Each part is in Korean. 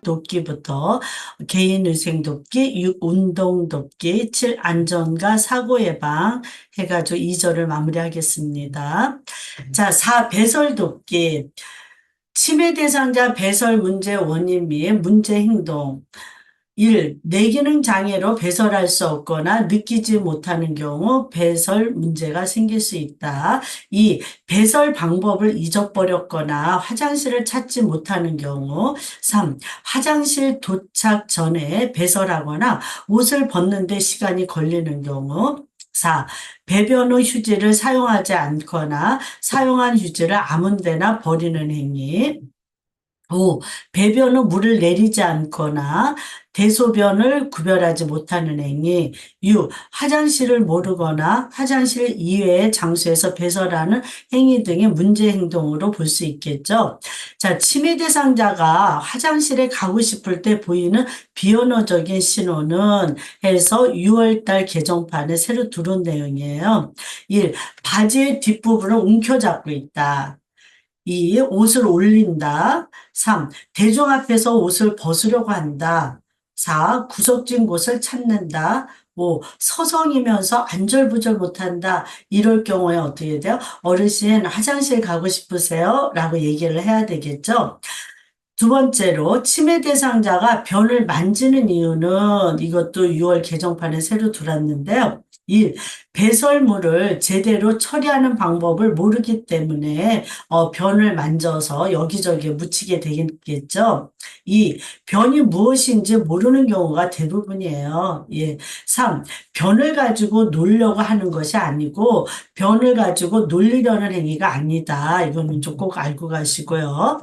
돕기부터 개인위생 돕기, 6. 운동 돕기, 7. 안전과 사고 예방 해가지고 2절을 마무리하겠습니다. 자, 4. 배설 돕기. 치매 대상자 배설 문제 원인 및 문제 행동. 1. 뇌기능 장애로 배설할 수 없거나 느끼지 못하는 경우 배설 문제가 생길 수 있다. 2. 배설 방법을 잊어버렸거나 화장실을 찾지 못하는 경우. 3. 화장실 도착 전에 배설하거나 옷을 벗는 데 시간이 걸리는 경우. 4. 배변 후 휴지를 사용하지 않거나 사용한 휴지를 아무 데나 버리는 행위. 5. 배변 후 물을 내리지 않거나 대소변을 구별하지 못하는 행위. 6. 화장실을 모르거나 화장실 이외의 장소에서 배설하는 행위 등의 문제 행동으로 볼 수 있겠죠. 자, 치매 대상자가 화장실에 가고 싶을 때 보이는 비언어적인 신호는 해서 6월달 개정판에 새로 들어온 내용이에요. 1. 바지의 뒷부분을 움켜잡고 있다. 2. 옷을 올린다. 3. 대중 앞에서 옷을 벗으려고 한다. 4. 구석진 곳을 찾는다. 5. 서성이면서 안절부절 못한다. 이럴 경우에 어떻게 돼요? 어르신 화장실 가고 싶으세요? 라고 얘기를 해야 되겠죠. 두 번째로 치매 대상자가 변을 만지는 이유는 이것도 6월 개정판에 새로 들어왔는데요. 1. 배설물을 제대로 처리하는 방법을 모르기 때문에 변을 만져서 여기저기 묻히게 되겠죠. 2. 변이 무엇인지 모르는 경우가 대부분이에요. 예. 3. 변을 가지고 놀려고 하는 것이 아니고 변을 가지고 놀리려는 행위가 아니다. 이거는 좀 꼭 알고 가시고요.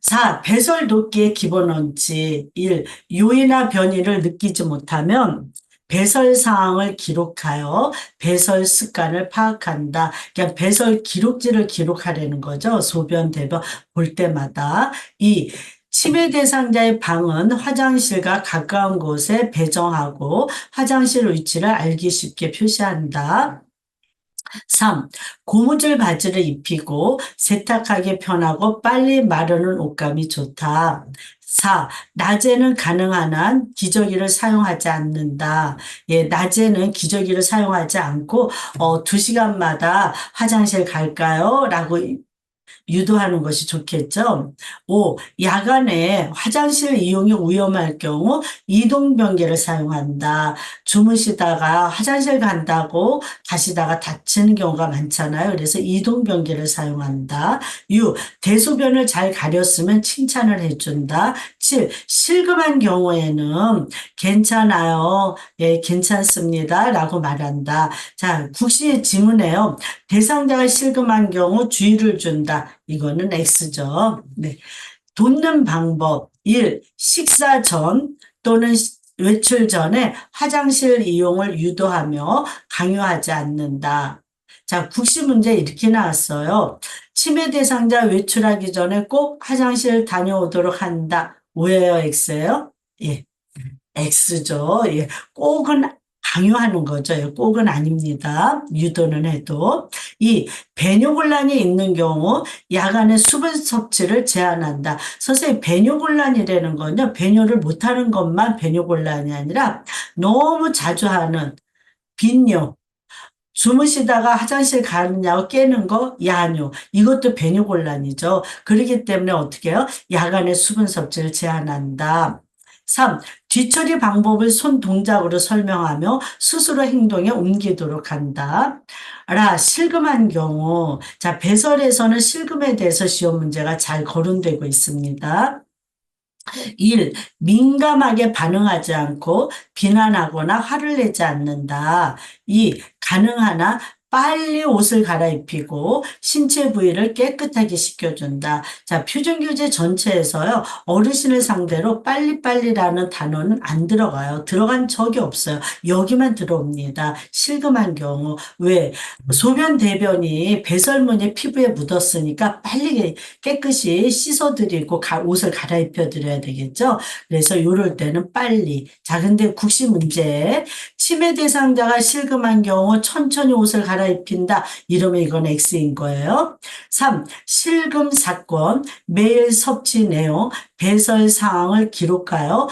4. 배설 돕기의 기본 원칙. 1. 요이나 변이를 느끼지 못하면 배설 사항을 기록하여 배설 습관을 파악한다. 그냥 배설 기록지를 기록하려는 거죠. 소변, 대변 볼 때마다. 2. 치매 대상자의 방은 화장실과 가까운 곳에 배정하고 화장실 위치를 알기 쉽게 표시한다. 3. 고무줄 바지를 입히고 세탁하기 편하고 빨리 마르는 옷감이 좋다. 4. 낮에는 가능한 한 기저귀를 사용하지 않는다. 예, 낮에는 기저귀를 사용하지 않고 2시간마다 화장실 갈까요? 라고 유도하는 것이 좋겠죠. 5. 야간에 화장실 이용이 위험할 경우 이동변기를 사용한다. 주무시다가 화장실 간다고 가시다가 다치는 경우가 많잖아요. 그래서 이동변기를 사용한다. 6. 대소변을 잘 가렸으면 칭찬을 해준다. 7. 실금한 경우에는 괜찮아요. 예, 괜찮습니다. 라고 말한다. 자, 국시 지문에요. 대상자가 실금한 경우 주의를 준다. 이거는 X죠. 네. 돕는 방법. 1. 식사 전 또는 외출 전에 화장실 이용을 유도하며 강요하지 않는다. 자, 국시 문제 이렇게 나왔어요. 치매 대상자 외출하기 전에 꼭 화장실 다녀오도록 한다. 오예요, X예요? 예. X죠. 예. 꼭은 강요하는 거죠. 예, 꼭은 아닙니다. 유도는 해도. 2. 배뇨곤란이 있는 경우 야간에 수분 섭취를 제한한다. 선생님, 배뇨곤란이라는 건요, 배뇨를 못하는 것만 배뇨곤란이 아니라 너무 자주 하는 빈뇨, 주무시다가 화장실 가느냐고 깨는 거, 야뇨. 이것도 배뇨곤란이죠. 그렇기 때문에 어떻게 해요? 야간에 수분 섭취를 제한한다. 3. 뒤처리 방법을 손 동작으로 설명하며 스스로 행동에 옮기도록 한다. 실금한 경우. 자, 배설에서는 실금에 대해서 시험 문제가 잘 거론되고 있습니다. 1. 민감하게 반응하지 않고 비난하거나 화를 내지 않는다. 2. 가능하나 빨리 옷을 갈아입히고 신체 부위를 깨끗하게 씻겨준다. 자, 표준교재 전체에서요, 어르신을 상대로 빨리빨리라는 단어는 안 들어가요. 들어간 적이 없어요. 여기만 들어옵니다. 실금한 경우. 왜? 소변, 대변이 배설물이 피부에 묻었으니까 빨리 깨끗이 씻어드리고 옷을 갈아입혀드려야 되겠죠? 그래서 이럴 때는 빨리. 자, 근데 국시 문제. 치매 대상자가 실금한 경우 천천히 옷을 갈아입히고 갈아입힌다. 이러면 이건 X인 거예요. 3. 실금 사건, 매일 섭취 내용, 배설 사항을 기록하여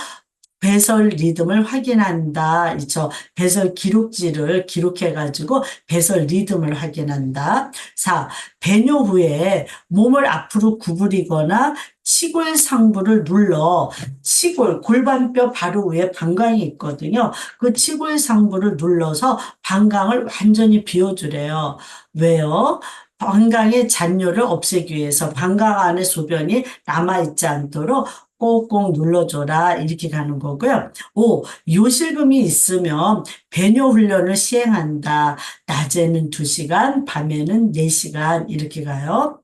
배설 리듬을 확인한다. 있죠. 배설 기록지를 기록해가지고 배설 리듬을 확인한다. 4. 배뇨 후에 몸을 앞으로 구부리거나 치골 상부를 눌러 치골, 골반뼈 바로 위에 방광이 있거든요. 그 치골 상부를 눌러서 방광을 완전히 비워주래요. 왜요? 방광의 잔뇨를 없애기 위해서 방광 안에 소변이 남아있지 않도록 꼭꼭 눌러줘라 이렇게 가는 거고요. 5. 요실금이 있으면 배뇨 훈련을 시행한다. 낮에는 2시간, 밤에는 4시간 이렇게 가요.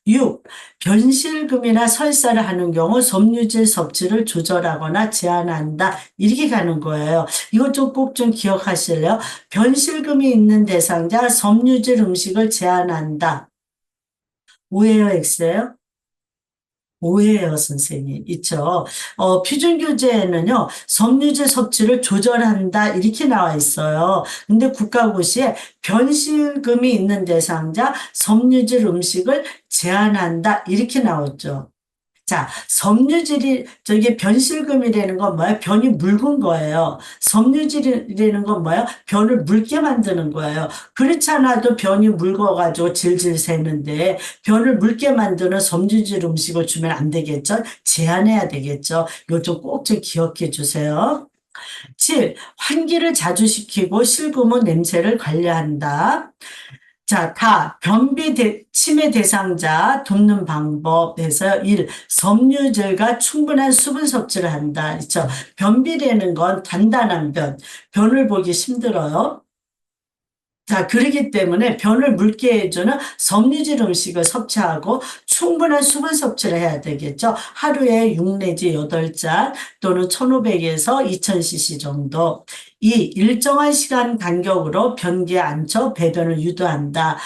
6. 변실금이나 설사를 하는 경우 섬유질 섭취를 조절하거나 제한한다. 이렇게 가는 거예요. 이것 좀 꼭 좀 기억하실래요? 변실금이 있는 대상자 섬유질 음식을 제한한다. 오해요, X예요? 오해요, 선생님. 있죠. 표준교재에는요, 섬유질 섭취를 조절한다, 이렇게 나와 있어요. 근데 국가고시에 변실금이 있는 대상자 섬유질 음식을 제한한다, 이렇게 나왔죠. 자, 저게 변실금이라는 건 뭐예요? 변이 묽은 거예요. 섬유질이라는 건 뭐예요? 변을 묽게 만드는 거예요. 그렇지 않아도 변이 묽어가지고 질질 새는데 변을 묽게 만드는 섬유질 음식을 주면 안 되겠죠? 제한해야 되겠죠? 이거 좀 꼭 좀 기억해 주세요. 7. 환기를 자주 시키고 실금은 냄새를 관리한다. 자, 치매 대상자 돕는 방법에서 1. 섬유질과 충분한 수분 섭취를 한다. 그렇죠? 변비라는 건 단단한 변을 보기 힘들어요. 자, 그렇기 때문에 변을 묽게 해주는 섬유질 음식을 섭취하고 충분한 수분 섭취를 해야 되겠죠. 하루에 6 내지 8잔 또는 1500에서 2000cc 정도. 2. 일정한 시간 간격으로 변기에 앉혀 배변을 유도한다.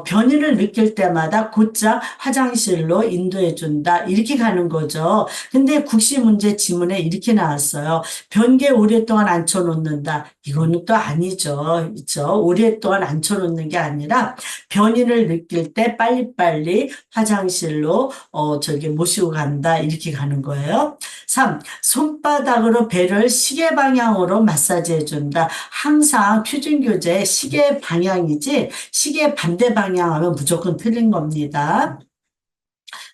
변이를 느낄 때마다 곧장 화장실로 인도해 준다. 이렇게 가는 거죠. 근데 국시 문제 지문에 이렇게 나왔어요. 변기에 오랫동안 앉혀 놓는다. 이거는 또 아니죠. 그렇죠? 오랫동안 앉혀놓는 게 아니라 변이를 느낄 때 빨리빨리 화장실로 모시고 간다. 이렇게 가는 거예요. 3. 손바닥으로 배를 시계 방향으로 마사지 해준다. 항상 표준교재 시계 방향이지 시계 반대 방향하면 무조건 틀린 겁니다.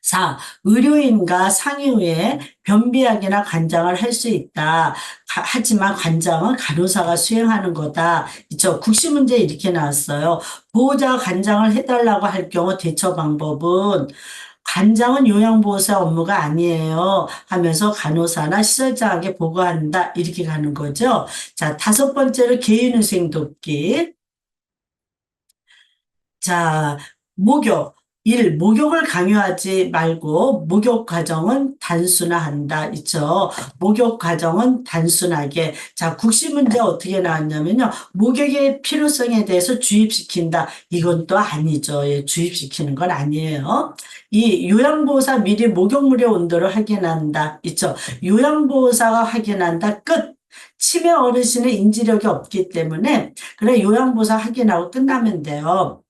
4. 의료인과 상의 후에 변비약이나 관장을 할 수 있다. 하지만 관장은 간호사가 수행하는 거다. 있죠. 국시 문제 이렇게 나왔어요. 보호자가 관장을 해달라고 할 경우 대처 방법은 관장은 요양보호사 업무가 아니에요 하면서 간호사나 시설장에게 보고한다. 이렇게 가는 거죠. 자, 5번째로 개인위생 돕기. 자, 목욕. 1. 목욕을 강요하지 말고 목욕 과정은 단순화한다. 있죠. 목욕 과정은 단순하게. 자, 국시 문제 어떻게 나왔냐면요. 목욕의 필요성에 대해서 주입시킨다. 이건 또 아니죠. 예, 주입시키는 건 아니에요. 2. 요양보호사 미리 목욕물의 온도를 확인한다. 있죠. 요양보호사가 확인한다. 끝. 치매 어르신은 인지력이 없기 때문에 그래 요양보호사 확인하고 끝나면 돼요.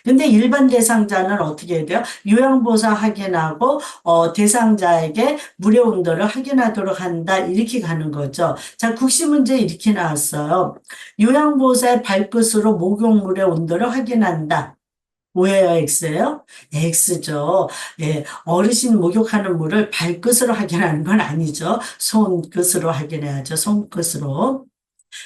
근데 일반 대상자는 어떻게 해야 돼요? 요양보호사 확인하고 대상자에게 물의 온도를 확인하도록 한다. 이렇게 가는 거죠. 자, 국시 문제 이렇게 나왔어요. 요양보호사의 발끝으로 목욕물의 온도를 확인한다. 오해요, X예요? X죠. 예, 어르신 목욕하는 물을 발끝으로 확인하는 건 아니죠. 손끝으로 확인해야죠. 손끝으로.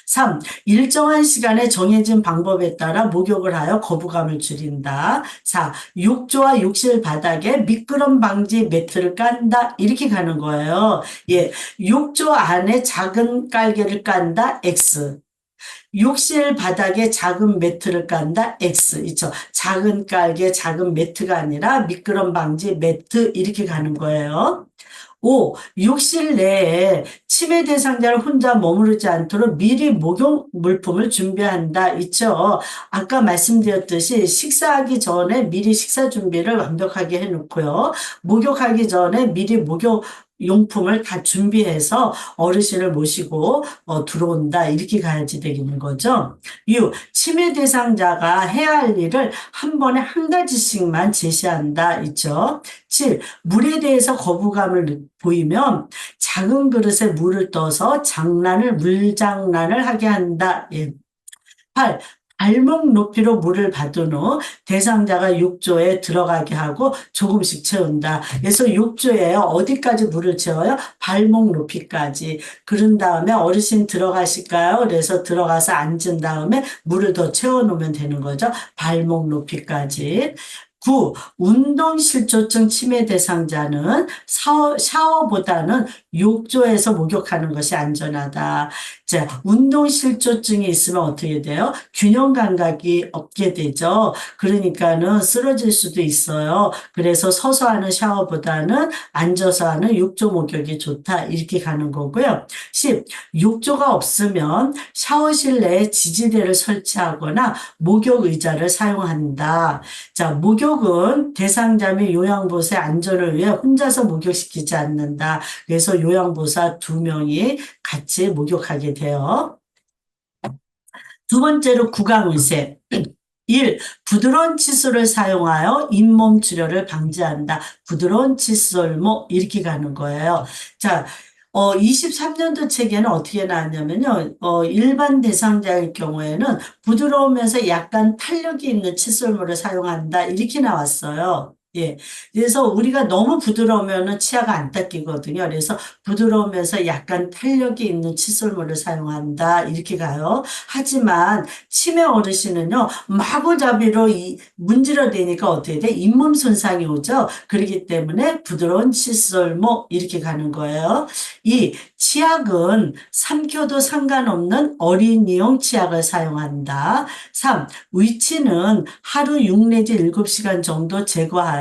3. 일정한 시간에 정해진 방법에 따라 목욕을 하여 거부감을 줄인다. 4. 욕조와 욕실 바닥에 미끄럼 방지 매트를 깐다. 이렇게 가는 거예요. 예, 욕조 안에 작은 깔개를 깐다. X. 욕실 바닥에 작은 매트를 깐다. X. 있죠. 작은 깔개, 작은 매트가 아니라 미끄럼 방지 매트 이렇게 가는 거예요. 5. 욕실 내에 치매 대상자를 혼자 머무르지 않도록 미리 목욕 물품을 준비한다. 있죠. 아까 말씀드렸듯이 식사하기 전에 미리 식사 준비를 완벽하게 해놓고요. 목욕하기 전에 미리 목욕 용품을 다 준비해서 어르신을 모시고 들어온다. 이렇게 가야지 되겠는 거죠. 6. 치매 대상자가 해야 할 일을 한 번에 한 가지씩만 제시한다. 있죠. 7. 물에 대해서 거부감을 보이면 작은 그릇에 물을 떠서 물장난을 하게 한다. 예. 8. 발목 높이로 물을 받은 후 대상자가 욕조에 들어가게 하고 조금씩 채운다. 그래서 욕조에 어디까지 물을 채워요? 발목 높이까지. 그런 다음에 어르신 들어가실까요? 그래서 들어가서 앉은 다음에 물을 더 채워놓으면 되는 거죠. 발목 높이까지. 9. 운동실조증 치매 대상자는 샤워보다는 욕조에서 목욕하는 것이 안전하다. 자, 운동실조증이 있으면 어떻게 돼요? 균형 감각이 없게 되죠. 그러니까는 쓰러질 수도 있어요. 그래서 서서 하는 샤워보다는 앉아서 하는 욕조 목욕이 좋다. 이렇게 가는 거고요. 10. 욕조가 없으면 샤워실 내에 지지대를 설치하거나 목욕 의자를 사용한다. 자, 목욕은 대상자 및 요양보호사의 안전을 위해 혼자서 목욕시키지 않는다. 그래서 요양보호사 2명이 같이 목욕하게 돼요. 두 번째로 구강의세. 1. 부드러운 칫솔을 사용하여 잇몸 출혈을 방지한다. 부드러운 칫솔 이렇게 가는 거예요. 자, 23년도 책에는 어떻게 나왔냐면요. 일반 대상자의 경우에는 부드러우면서 약간 탄력이 있는 칫솔물을 사용한다. 이렇게 나왔어요. 예. 그래서 우리가 너무 부드러우면은 치아가 안 닦이거든요. 그래서 부드러우면서 약간 탄력이 있는 칫솔물을 사용한다. 이렇게 가요. 하지만 치매 어르신은요, 마구잡이로 문지러대니까 어떻게 돼? 잇몸 손상이 오죠. 그렇기 때문에 부드러운 칫솔 이렇게 가는 거예요. 2. 치약은 삼켜도 상관없는 어린이용 치약을 사용한다. 3. 위치는 하루 6 내지 7시간 정도 제거하여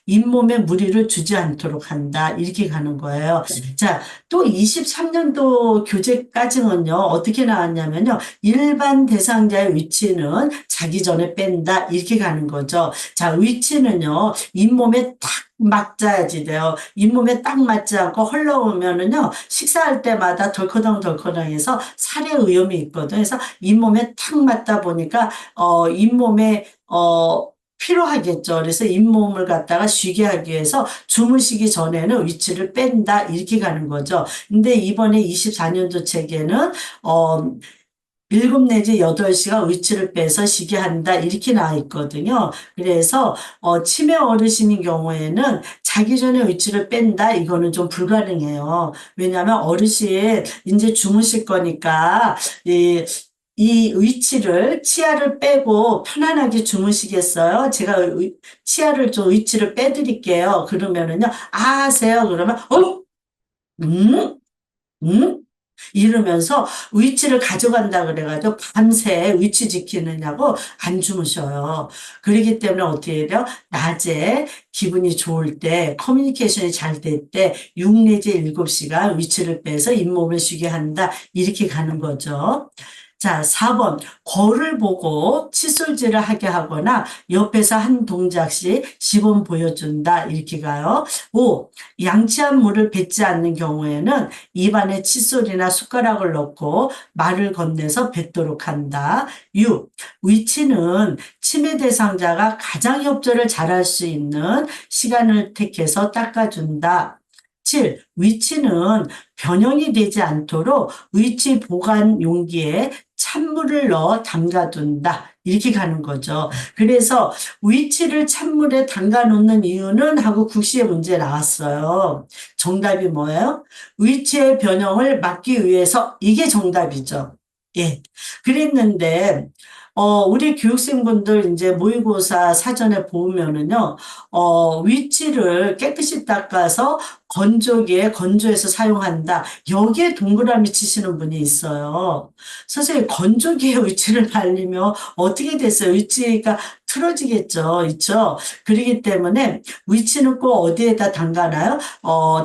잇몸에 무리를 주지 않도록 한다. 이렇게 가는 거예요. 자, 또 23년도 교재까지는요, 어떻게 나왔냐면요, 일반 대상자의 위치는 자기 전에 뺀다. 이렇게 가는 거죠. 자, 위치는요, 잇몸에 딱 맞아야지 돼요. 잇몸에 딱 맞지 않고 헐러오면은요, 식사할 때마다 덜커덩덜커덩해서 살해 위험이 있거든요. 그래서 잇몸에 탁 맞다 보니까, 잇몸에, 필요하겠죠. 그래서 잇몸을 갖다가 쉬게 하기 위해서 주무시기 전에는 위치를 뺀다. 이렇게 가는 거죠. 근데 이번에 24년도 책에는, 7 내지 8시간 위치를 빼서 쉬게 한다. 이렇게 나와 있거든요. 그래서, 치매 어르신인 경우에는 자기 전에 위치를 뺀다. 이거는 좀 불가능해요. 왜냐하면 어르신 이제 주무실 거니까, 이 위치를, 치아를 빼고 편안하게 주무시겠어요? 제가 치아를 좀 위치를 빼드릴게요. 그러면은요, 하세요. 그러면, 음? 음? 이러면서 위치를 가져간다 그래가지고 밤새 위치 지키느냐고 안 주무셔요. 그렇기 때문에 어떻게 해요? 낮에 기분이 좋을 때, 커뮤니케이션이 잘 될 때 6 내지 7시간 위치를 빼서 잇몸을 쉬게 한다. 이렇게 가는 거죠. 자, 4번. 거울을 보고 칫솔질을 하게 하거나 옆에서 한 동작씩 시범 보여준다. 이렇게 가요. 5. 양치한 물을 뱉지 않는 경우에는 입안에 칫솔이나 숟가락을 넣고 말을 건네서 뱉도록 한다. 6. 위치는 치매 대상자가 가장 협조를 잘할 수 있는 시간을 택해서 닦아준다. 7. 위치는 변형이 되지 않도록 위치 보관 용기에 찬물을 넣어 담가둔다. 이렇게 가는 거죠. 그래서 위치를 찬물에 담가 놓는 이유는 하고 국시의 문제 나왔어요. 정답이 뭐예요? 위치의 변형을 막기 위해서. 이게 정답이죠. 예. 그랬는데, 우리 교육생분들 이제 모의고사 사전에 보면은요, 위치를 깨끗이 닦아서 건조기에 건조해서 사용한다. 여기에 동그라미 치시는 분이 있어요. 선생님, 건조기에 위치를 발리면 어떻게 됐어요? 위치가 틀어지겠죠. 있죠. 그렇기 때문에 위치는 꼭 어디에다 담가놔요?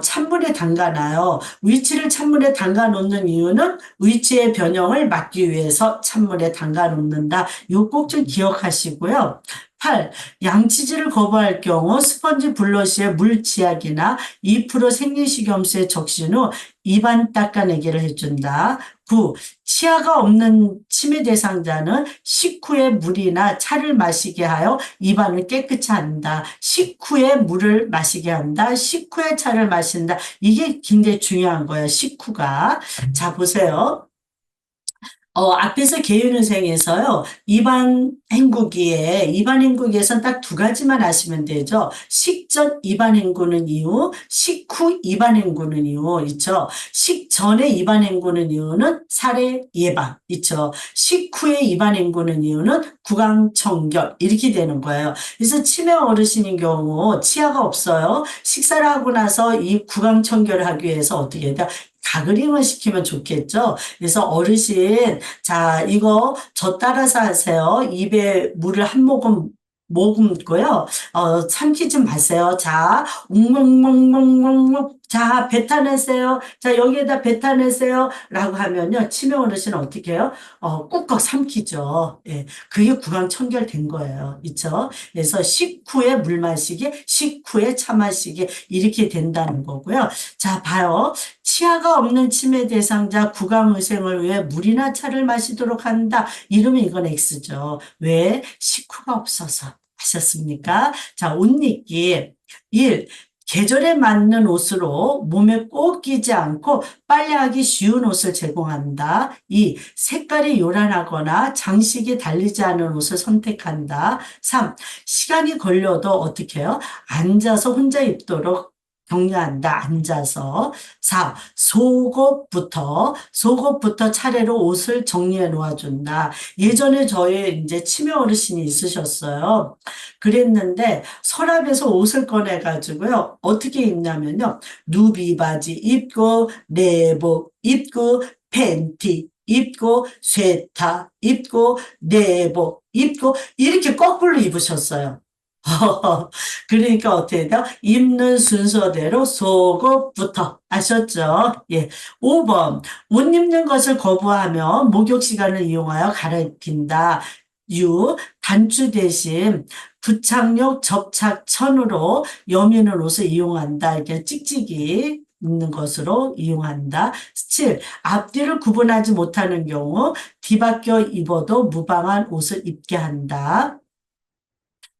찬물에 담가놔요. 위치를 찬물에 담가 놓는 이유는 위치의 변형을 막기 위해서 찬물에 담가 놓는다. 이거 꼭 좀 기억하시고요. 8. 양치질을 거부할 경우 스펀지 블러시에 물치약이나 2% 생리식염수에 적신 후 입안 닦아내기를 해준다. 9. 치아가 없는 치매 대상자는 식후에 물이나 차를 마시게 하여 입안을 깨끗이 한다. 식후에 물을 마시게 한다. 식후에 차를 마신다. 이게 굉장히 중요한 거예요. 식후가. 자, 보세요. 앞에서 개윤회생에서요, 입안 헹구기에선 딱 두 가지만 아시면 되죠. 식전 입안 헹구는 이유, 식후 입안 헹구는 이유, 있죠. 식전에 입안 헹구는 이유는 살해 예방, 있죠. 식후에 입안 헹구는 이유는 구강청결, 이렇게 되는 거예요. 그래서 치매 어르신인 경우 치아가 없어요. 식사를 하고 나서 이 구강청결을 하기 위해서 어떻게 해야 돼? 가그링을 시키면 좋겠죠. 그래서 어르신, 자, 이거 저 따라서 하세요. 입에 물을 한 모금 머금고요. 삼키지 마세요. 자, 웅멍멍멍멍멍. 자, 뱉어내세요. 자, 여기에다 뱉어내세요. 라고 하면요. 치매 어르신은 어떻게 해요? 꾹꾹 삼키죠. 예. 그게 구강 청결된 거예요. 있죠? 그래서 식후에 물 마시기, 식후에 차 마시기, 이렇게 된다는 거고요. 자, 봐요. 치아가 없는 치매 대상자 구강의생을 위해 물이나 차를 마시도록 한다. 이러면 이건 X죠. 왜? 식후가 없어서. 아셨습니까? 자, 옷 입기. 1. 계절에 맞는 옷으로 몸에 꼭 끼지 않고 빨래하기 쉬운 옷을 제공한다. 2. 색깔이 요란하거나 장식이 달리지 않은 옷을 선택한다. 3. 시간이 걸려도 어떻게 해요? 앉아서 혼자 입도록 격려한다. 앉아서. 4. 속옷부터 차례로 옷을 정리해 놓아준다. 예전에 저희 이제 치매 어르신이 있으셨어요. 그랬는데 서랍에서 옷을 꺼내가지고요. 어떻게 입냐면요. 누비 바지 입고, 내복 입고, 팬티 입고, 쇠타 입고, 내복 입고, 이렇게 거꾸로 입으셨어요. 그러니까 어떻게 돼요? 입는 순서대로 속옷부터. 아셨죠? 예. 5번. 옷 입는 것을 거부하며 목욕 시간을 이용하여 갈아입힌다. 6. 단추 대신 부착용 접착천으로 여미는 옷을 이용한다. 이렇게 찍찍이 입는 것으로 이용한다. 7. 앞뒤를 구분하지 못하는 경우 뒤바뀌어 입어도 무방한 옷을 입게 한다.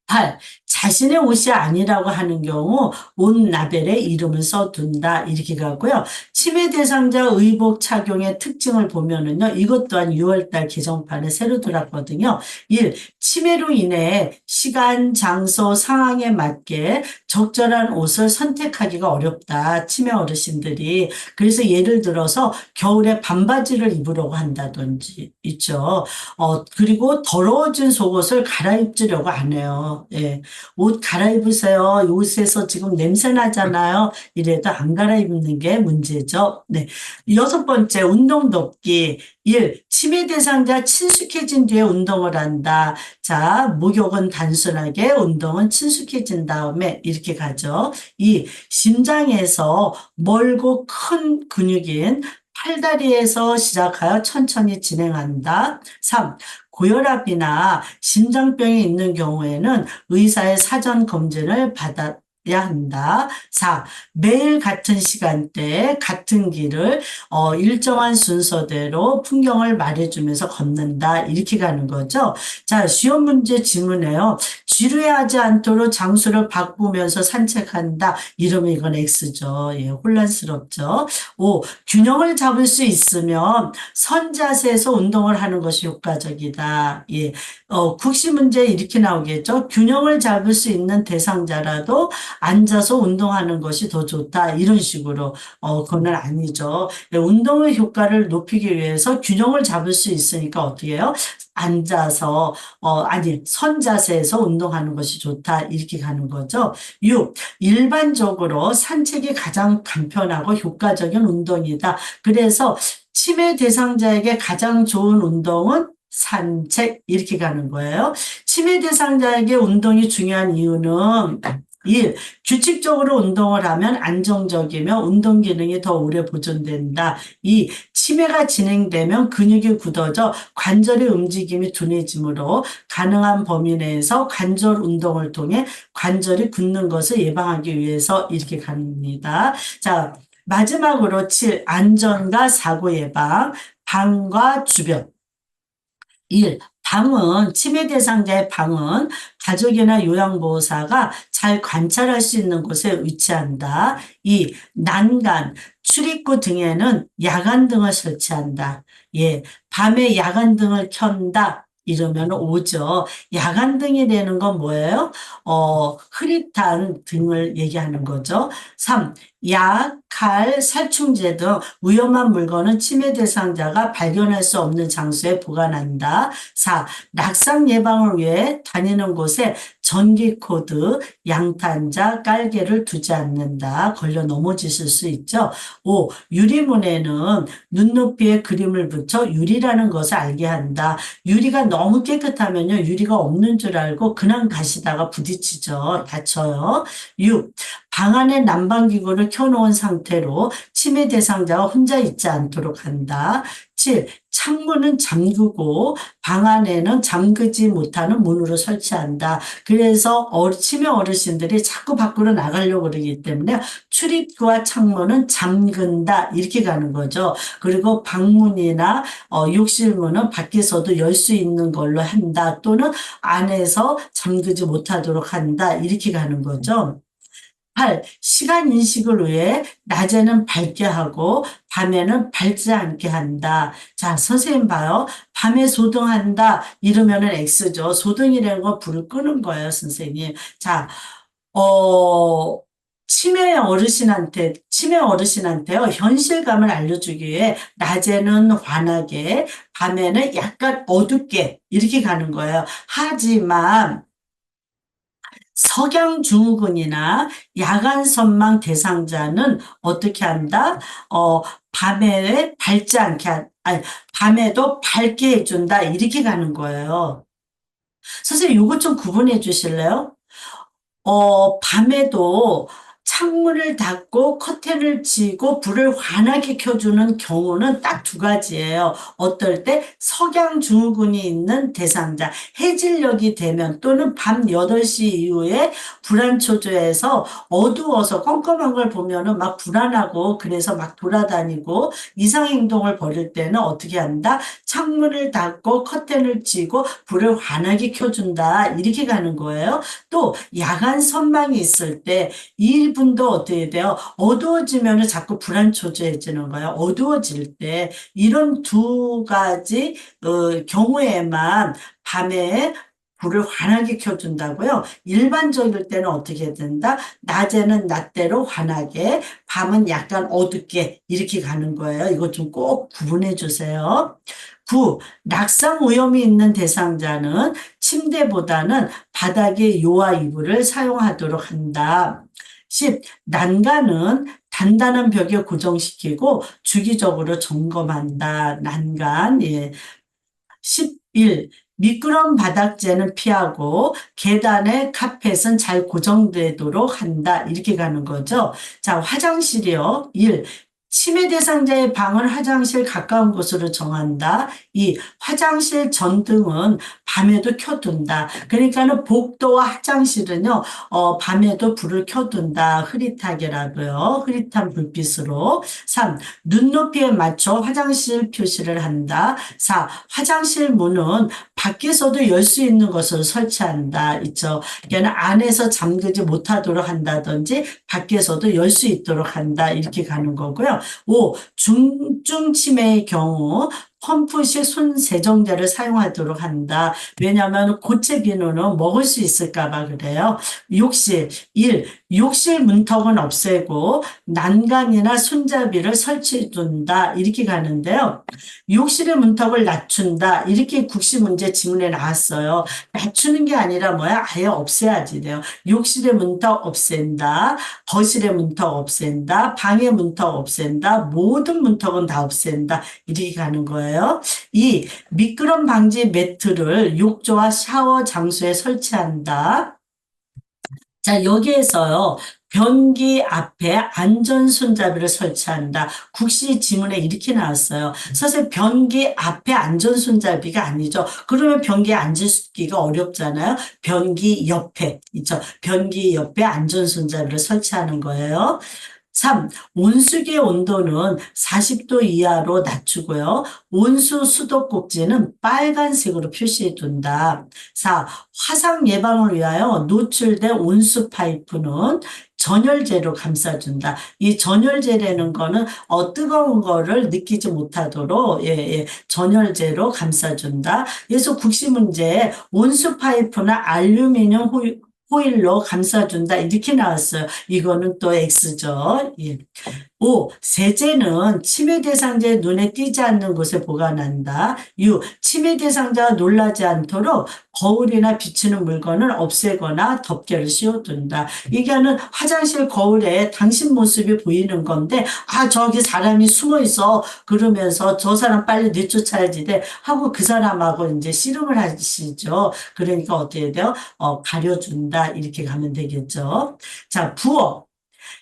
8. 자신의 옷이 아니라고 하는 경우 옷 라벨에 이름을 써둔다. 이렇게 가고요. 치매 대상자 의복 착용의 특징을 보면은요. 이것 또한 6월달 개정판에 새로 들었거든요. 1. 치매로 인해 시간, 장소, 상황에 맞게 적절한 옷을 선택하기가 어렵다. 치매 어르신들이. 그래서 예를 들어서 겨울에 반바지를 입으려고 한다든지 있죠. 그리고 더러워진 속옷을 갈아입으려고 안 해요. 예. 옷 갈아입으세요. 옷에서 지금 냄새 나잖아요. 이래도 안 갈아입는 게 문제죠. 네. 6번째, 운동 덮기. 1. 치매 대상자 친숙해진 뒤에 운동을 한다. 자, 목욕은 단순하게, 운동은 친숙해진 다음에 이렇게 가죠. 2. 심장에서 멀고 큰 근육인 팔다리에서 시작하여 천천히 진행한다. 3. 고혈압이나 심장병이 있는 경우에는 의사의 사전 검진을 받아야 한다. 4. 매일 같은 시간대에 같은 길을 일정한 순서대로 풍경을 말해주면서 걷는다. 이렇게 가는 거죠. 자, 시험 문제 질문해요. 지루해하지 않도록 장소를 바꾸면서 산책한다. 이러면 이건 X죠. 예, 혼란스럽죠. 5. 균형을 잡을 수 있으면 선 자세에서 운동을 하는 것이 효과적이다. 예, 국시 문제 이렇게 나오겠죠. 균형을 잡을 수 있는 대상자라도 앉아서 운동하는 것이 더 좋다. 이런 식으로. 그건 아니죠. 예, 운동의 효과를 높이기 위해서 균형을 잡을 수 있으니까 어떻게 해요? 앉아서, 선 자세에서 운동하는 것이 좋다. 이렇게 가는 거죠. 6. 일반적으로 산책이 가장 간편하고 효과적인 운동이다. 그래서 치매 대상자에게 가장 좋은 운동은 산책 이렇게 가는 거예요. 치매 대상자에게 운동이 중요한 이유는 1. 규칙적으로 운동을 하면 안정적이며 운동 기능이 더 오래 보존된다. 2. 치매가 진행되면 근육이 굳어져 관절의 움직임이 둔해지므로 가능한 범위 내에서 관절 운동을 통해 관절이 굳는 것을 예방하기 위해서 이렇게 갑니다. 자, 마지막으로 7. 안전과 사고 예방, 방과 주변. 1. 방은 치매 대상자의 방은 가족이나 요양보호사가 잘 관찰할 수 있는 곳에 위치한다. 2. 난간, 출입구 등에는 야간등을 설치한다. 예, 밤에 야간등을 켠다. 이러면 오죠. 야간등이라는 건 뭐예요? 흐릿한 등을 얘기하는 거죠. 3. 약, 칼, 살충제 등 위험한 물건은 치매 대상자가 발견할 수 없는 장소에 보관한다. 4. 낙상 예방을 위해 다니는 곳에 전기 코드, 양탄자, 깔개를 두지 않는다. 걸려 넘어지실 수 있죠. 5. 유리문에는 눈높이에 그림을 붙여 유리라는 것을 알게 한다. 유리가 너무 깨끗하면요. 유리가 없는 줄 알고 그냥 가시다가 부딪히죠. 다쳐요. 6. 방 안에 난방기구를 켜놓은 상태로 치매 대상자가 혼자 있지 않도록 한다. 7. 창문은 잠그고 방 안에는 잠그지 못하는 문으로 설치한다. 그래서 치매 어르신들이 자꾸 밖으로 나가려고 그러기 때문에 출입구와 창문은 잠근다. 이렇게 가는 거죠. 그리고 방문이나 욕실문은 밖에서도 열 수 있는 걸로 한다. 또는 안에서 잠그지 못하도록 한다. 이렇게 가는 거죠. 8. 시간 인식을 위해 낮에는 밝게 하고 밤에는 밝지 않게 한다. 자, 선생님 봐요. 밤에 소등한다. 이러면은 X죠. 소등이라는 건 불을 끄는 거예요, 선생님. 자, 어, 치매 어르신한테요, 현실감을 알려주기 위해 낮에는 환하게, 밤에는 약간 어둡게 이렇게 가는 거예요. 하지만 석양증후군이나 야간 선망 대상자는 어떻게 한다? 밤에 밝지 않게, 아니, 밤에도 밝게 해준다. 이렇게 가는 거예요. 선생님, 이것 좀 구분해 주실래요? 밤에도 창문을 닫고 커튼을 치고 불을 환하게 켜주는 경우는 딱 두 가지예요. 어떨 때 석양증후군이 있는 대상자, 해질녘이 되면 또는 밤 8시 이후에 불안초조해서 어두워서 껌껌한 걸 보면은 막 불안하고 그래서 막 돌아다니고 이상행동을 벌일 때는 어떻게 한다? 창문을 닫고 커튼을 치고 불을 환하게 켜준다. 이렇게 가는 거예요. 또 야간 선망이 있을 때 1분도 어떻게 돼요? 어두워지면 자꾸 불안초조해지는 거예요. 어두워질 때 이런 두 가지 경우에만 밤에 불을 환하게 켜준다고요. 일반적일 때는 어떻게 된다? 낮에는 낮대로 환하게, 밤은 약간 어둡게 이렇게 가는 거예요. 이거 좀 꼭 구분해 주세요. 9. 낙상 위험이 있는 대상자는 침대보다는 바닥에 요와 이불을 사용하도록 한다. 10. 난간은 단단한 벽에 고정시키고 주기적으로 점검한다. 난간. 예. 11. 미끄러운 바닥재는 피하고 계단의 카펫은 잘 고정되도록 한다. 이렇게 가는 거죠. 자, 화장실이요. 1. 치매 대상자의 방은 화장실 가까운 곳으로 정한다. 2. 화장실 전등은 밤에도 켜둔다. 그러니까는 복도와 화장실은요, 밤에도 불을 켜둔다. 흐릿하게라도요. 흐릿한 불빛으로. 3. 눈높이에 맞춰 화장실 표시를 한다. 4. 화장실 문은 밖에서도 열 수 있는 것으로 설치한다. 있죠. 그러니까 안에서 잠그지 못하도록 한다든지 밖에서도 열 수 있도록 한다. 이렇게 가는 거고요. 5. 중증 치매의 경우 펌프식 손 세정제를 사용하도록 한다. 왜냐하면 고체 비누는 먹을 수 있을까 봐 그래요. 욕실. 1. 욕실 문턱은 없애고 난간이나 손잡이를 설치해 둔다. 이렇게 가는데요. 욕실의 문턱을 낮춘다. 이렇게 국시 문제 지문에 나왔어요. 낮추는 게 아니라 뭐야? 아예 없애야지 돼요. 욕실의 문턱 없앤다. 거실의 문턱 없앤다. 방의 문턱 없앤다. 모든 문턱은 다 없앤다. 이렇게 가는 거예요. 거예요. 2. 미끄럼 방지 매트를 욕조와 샤워 장소에 설치한다. 자, 여기에서요. 변기 앞에 안전 손잡이를 설치한다. 국시 지문에 이렇게 나왔어요. 사실 변기 앞에 안전 손잡이가 아니죠. 그러면 변기에 앉기가 어렵잖아요. 변기 옆에 있죠. 변기 옆에 안전 손잡이를 설치하는 거예요. 3. 온수기의 온도는 40도 이하로 낮추고요. 온수 수도 꼭지는 빨간색으로 표시해 둔다. 4. 화상 예방을 위하여 노출된 온수 파이프는 전열재로 감싸준다. 이 전열재라는 거는 뜨거운 거를 느끼지 못하도록 전열재로 감싸준다. 그래서 국시 문제에 온수 파이프나 알루미늄 호일로 감싸준다. 이렇게 나왔어요. 이거는 또 X죠. 예. 5. 세제는 침해 대상자의 눈에 띄지 않는 곳에 보관한다. 6. 침해 대상자가 놀라지 않도록 거울이나 비치는 물건을 없애거나 덮개를 씌워둔다. 이게는 화장실 거울에 당신 모습이 보이는 건데, 저기 사람이 숨어 있어. 그러면서 저 사람 빨리 내쫓아야지 돼. 하고 그 사람하고 이제 씨름을 하시죠. 그러니까 어떻게 돼요? 가려준다. 이렇게 가면 되겠죠. 자, 부엌.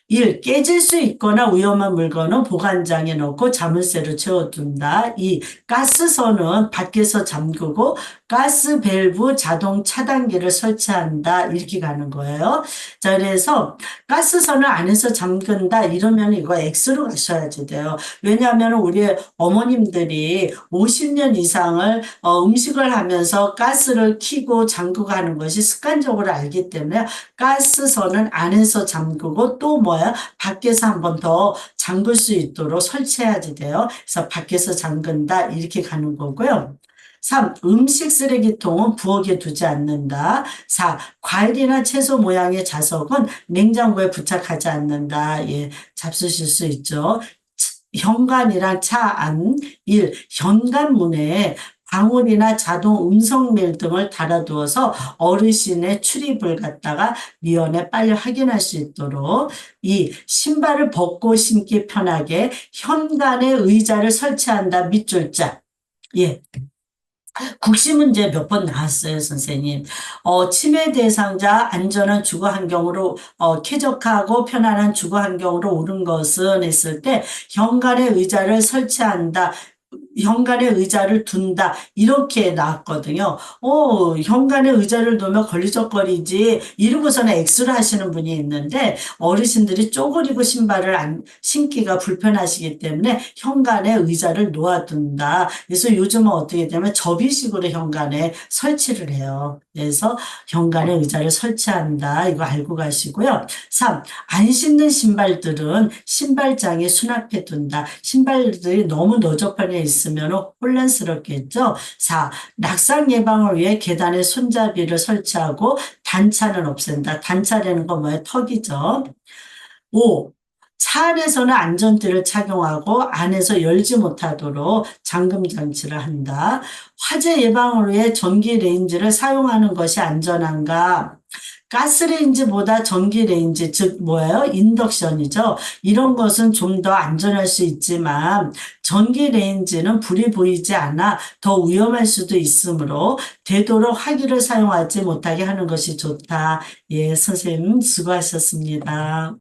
1. 깨질 수 있거나 위험한 물건은 보관장에 넣고 자물쇠로 채워둔다. 2. 가스선은 밖에서 잠그고 가스 밸브 자동 차단기를 설치한다. 이렇게 가는 거예요. 자, 그래서 가스선을 안에서 잠근다. 이러면 이거 X로 가셔야지 돼요. 왜냐하면 우리 어머님들이 50년 이상을 음식을 하면서 가스를 켜고 잠그고 하는 것이 습관적으로 알기 때문에 가스선은 안에서 잠그고 또 뭐야? 밖에서 한 번 더 잠글 수 있도록 설치해야지 돼요. 그래서 밖에서 잠근다. 이렇게 가는 거고요. 3. 음식 쓰레기통은 부엌에 두지 않는다. 4. 과일이나 채소 모양의 자석은 냉장고에 부착하지 않는다. 예, 잡수실 수 있죠. 현관이랑 차 안. 1. 현관문에 방울이나 자동 음성벨 등을 달아두어서 어르신의 출입을 갖다가 미연에 빨리 확인할 수 있도록. 2. 신발을 벗고 신기 편하게 현관에 의자를 설치한다. 밑줄자. 예. 국시 문제 몇 번 나왔어요, 선생님. 치매 대상자 안전한 주거 환경으로, 쾌적하고 편안한 주거 환경으로 옳은 것은 했을 때, 현관에 의자를 설치한다. 현관에 의자를 둔다. 이렇게 나왔거든요. 현관에 의자를 놓으면 걸리적거리지. 이러고서는 X를 하시는 분이 있는데 어르신들이 쪼그리고 신발을 신기가 불편하시기 때문에 현관에 의자를 놓아둔다. 그래서 요즘은 어떻게 되면 접이식으로 현관에 설치를 해요. 그래서 현관에 의자를 설치한다. 이거 알고 가시고요. 3. 안 신는 신발들은 신발장에 수납해 둔다. 신발들이 너무 너저판에 있으면 혼란스럽겠죠. 4. 낙상 예방을 위해 계단에 손잡이를 설치하고 단차는 없앤다. 단차라는 건 뭐예요? 턱이죠. 5. 차 안에서는 안전띠를 착용하고 안에서 열지 못하도록 잠금 장치를 한다. 화재 예방을 위해 전기 레인지를 사용하는 것이 안전한가? 가스레인지보다 전기레인지, 즉 뭐예요? 인덕션이죠. 이런 것은 좀 더 안전할 수 있지만 전기레인지는 불이 보이지 않아 더 위험할 수도 있으므로 되도록 화기를 사용하지 못하게 하는 것이 좋다. 예, 선생님 수고하셨습니다.